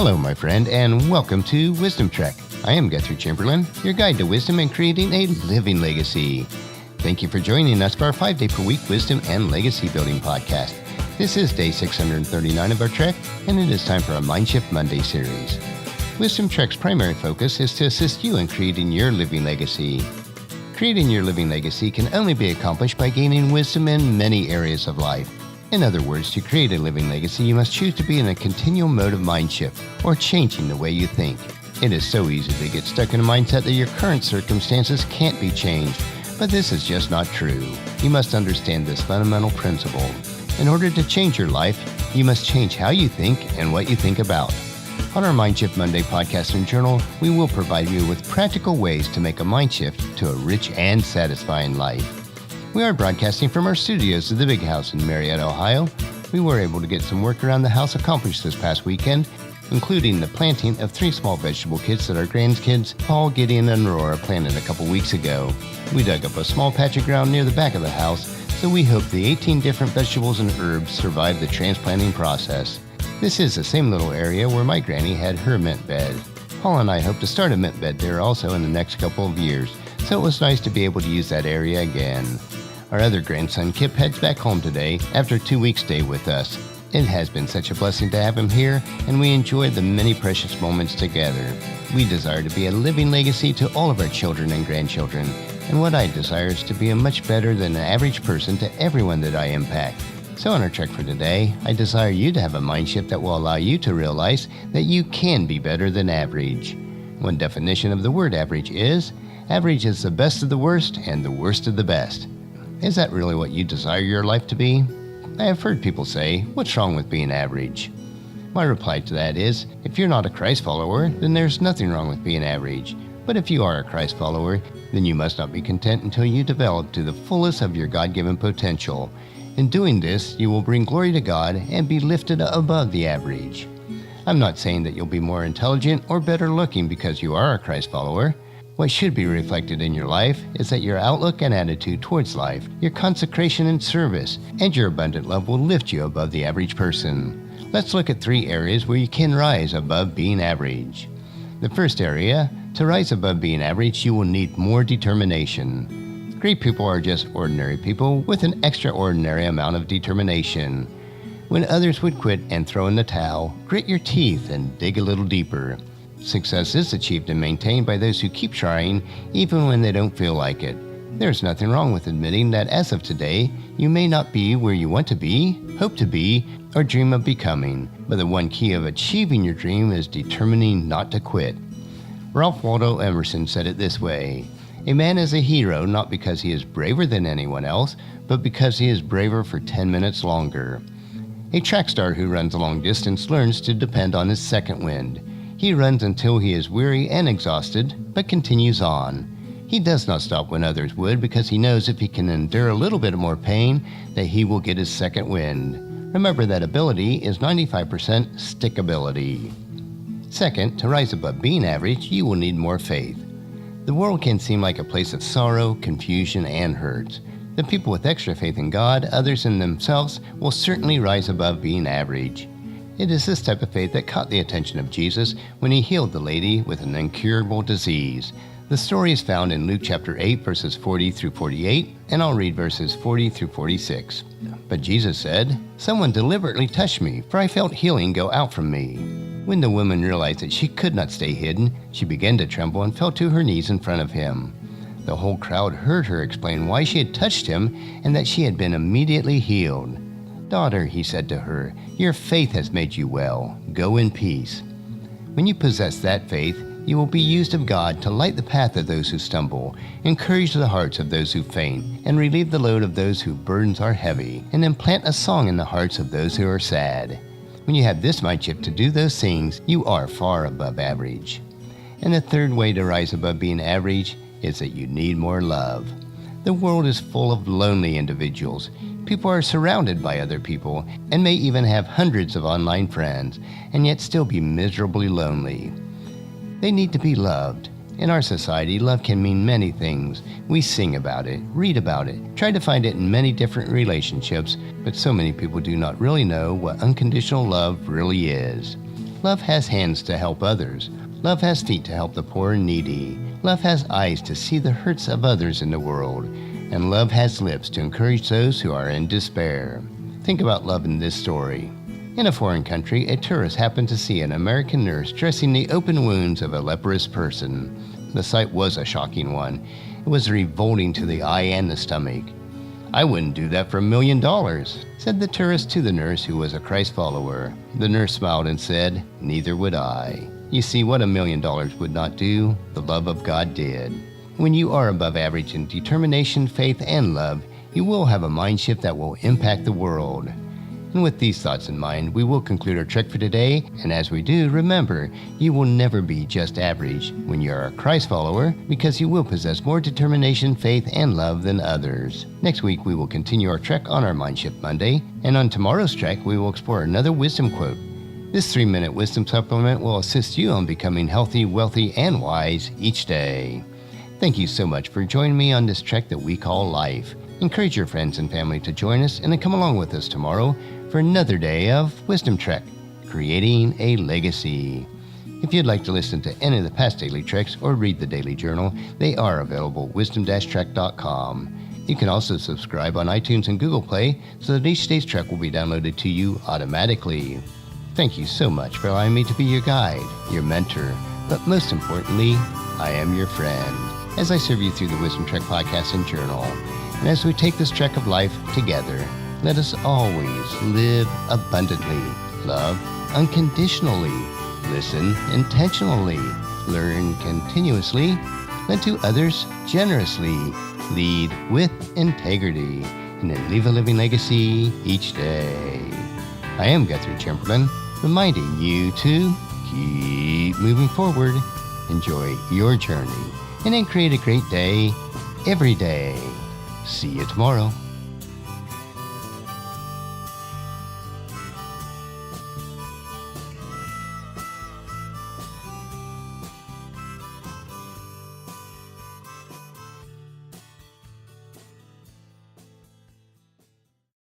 Hello, my friend, and welcome to Wisdom Trek. I am Guthrie Chamberlain, your guide to wisdom and creating a living legacy. Thank you for joining us for our 5-day-per-week Wisdom and Legacy Building podcast. This is day 639 of our trek, and it is time for our Mindshift Monday series. Wisdom Trek's primary focus is to assist you in creating your living legacy. Creating your living legacy can only be accomplished by gaining wisdom in many areas of life. In other words, to create a living legacy, you must choose to be in a continual mode of mind shift, or changing the way you think. It is so easy to get stuck in a mindset that your current circumstances can't be changed, but this is just not true. You must understand this fundamental principle. In order to change your life, you must change how you think and what you think about. On our Mindshift Monday podcast and journal, we will provide you with practical ways to make a mind shift to a rich and satisfying life. We are broadcasting from our studios at the Big House in Marietta, Ohio. We were able to get some work around the house accomplished this past weekend, including the planting of 3 small vegetable kits that our grandkids, Paul, Gideon, and Aurora, planted a couple weeks ago. We dug up a small patch of ground near the back of the house, so we hope the 18 different vegetables and herbs survive the transplanting process. This is the same little area where my granny had her mint bed. Paul and I hope to start a mint bed there also in the next couple of years, so it was nice to be able to use that area again. Our other grandson, Kip, heads back home today after a 2-week stay with us. It has been such a blessing to have him here, and we enjoy the many precious moments together. We desire to be a living legacy to all of our children and grandchildren, and what I desire is to be a much better than an average person to everyone that I impact. So on our trek for today, I desire you to have a mind shift that will allow you to realize that you can be better than average. One definition of the word average is the best of the worst and the worst of the best. Is that really what you desire your life to be? I have heard people say, what's wrong with being average? My reply to that is, if you're not a Christ follower, then there's nothing wrong with being average. But if you are a Christ follower, then you must not be content until you develop to the fullest of your God-given potential. In doing this, you will bring glory to God and be lifted above the average. I'm not saying that you'll be more intelligent or better looking because you are a Christ follower. What should be reflected in your life is that your outlook and attitude towards life, your consecration and service, and your abundant love will lift you above the average person. Let's look at 3 areas where you can rise above being average. The first area, to rise above being average, you will need more determination. Great people are just ordinary people with an extraordinary amount of determination. When others would quit and throw in the towel, grit your teeth and dig a little deeper. Success is achieved and maintained by those who keep trying even when they don't feel like it. There's nothing wrong with admitting that as of today, you may not be where you want to be, hope to be, or dream of becoming, but the one key of achieving your dream is determining not to quit. Ralph Waldo Emerson said it this way, "A man is a hero not because he is braver than anyone else, but because he is braver for 10 minutes longer." A track star who runs a long distance learns to depend on his second wind. He runs until he is weary and exhausted, but continues on. He does not stop when others would because he knows if he can endure a little bit more pain, that he will get his second wind. Remember that ability is 95% stickability. Second, to rise above being average, you will need more faith. The world can seem like a place of sorrow, confusion, and hurt. The people with extra faith in God, others, and themselves will certainly rise above being average. It is this type of faith that caught the attention of Jesus when he healed the lady with an incurable disease. The story is found in Luke chapter 8, verses 40 through 48, and I'll read verses 40 through 46. But Jesus said, "Someone deliberately touched me, for I felt healing go out from me." When the woman realized that she could not stay hidden, she began to tremble and fell to her knees in front of him. The whole crowd heard her explain why she had touched him and that she had been immediately healed. "Daughter," he said to her, "your faith has made you well. Go in peace." When you possess that faith, you will be used of God to light the path of those who stumble, encourage the hearts of those who faint, and relieve the load of those whose burdens are heavy, and implant a song in the hearts of those who are sad. When you have this mind shift to do those things, you are far above average. And the third way to rise above being average is that you need more love. The world is full of lonely individuals. People are surrounded by other people and may even have hundreds of online friends and yet still be miserably lonely. They need to be loved. In our society, love can mean many things. We sing about it, read about it, try to find it in many different relationships, but so many people do not really know what unconditional love really is. Love has hands to help others. Love has feet to help the poor and needy. Love has eyes to see the hurts of others in the world. And love has lips to encourage those who are in despair. Think about love in this story. In a foreign country, a tourist happened to see an American nurse dressing the open wounds of a leprous person. The sight was a shocking one. It was revolting to the eye and the stomach. "I wouldn't do that for $1 million, said the tourist to the nurse, who was a Christ follower. The nurse smiled and said, "Neither would I." You see, what $1 million would not do, the love of God did. When you are above average in determination, faith, and love, you will have a mind shift that will impact the world. And with these thoughts in mind, we will conclude our trek for today. And as we do, remember, you will never be just average when you are a Christ follower, because you will possess more determination, faith, and love than others. Next week, we will continue our trek on our Mindshift Monday. And on tomorrow's trek, we will explore another wisdom quote. This 3-minute wisdom supplement will assist you on becoming healthy, wealthy, and wise each day. Thank you so much for joining me on this trek that we call life. Encourage your friends and family to join us and then come along with us tomorrow for another day of Wisdom Trek, creating a legacy. If you'd like to listen to any of the past daily treks or read the daily journal, they are available at wisdom-trek.com. You can also subscribe on iTunes and Google Play so that each day's trek will be downloaded to you automatically. Thank you so much for allowing me to be your guide, your mentor, but most importantly, I am your friend, as I serve you through the Wisdom Trek podcast and journal. And as we take this trek of life together, let us always live abundantly, love unconditionally, listen intentionally, learn continuously, lend to others generously, lead with integrity, and then leave a living legacy each day. I am Guthrie Chamberlain, reminding you to keep moving forward, enjoy your journey, and then create a great day every day. See you tomorrow.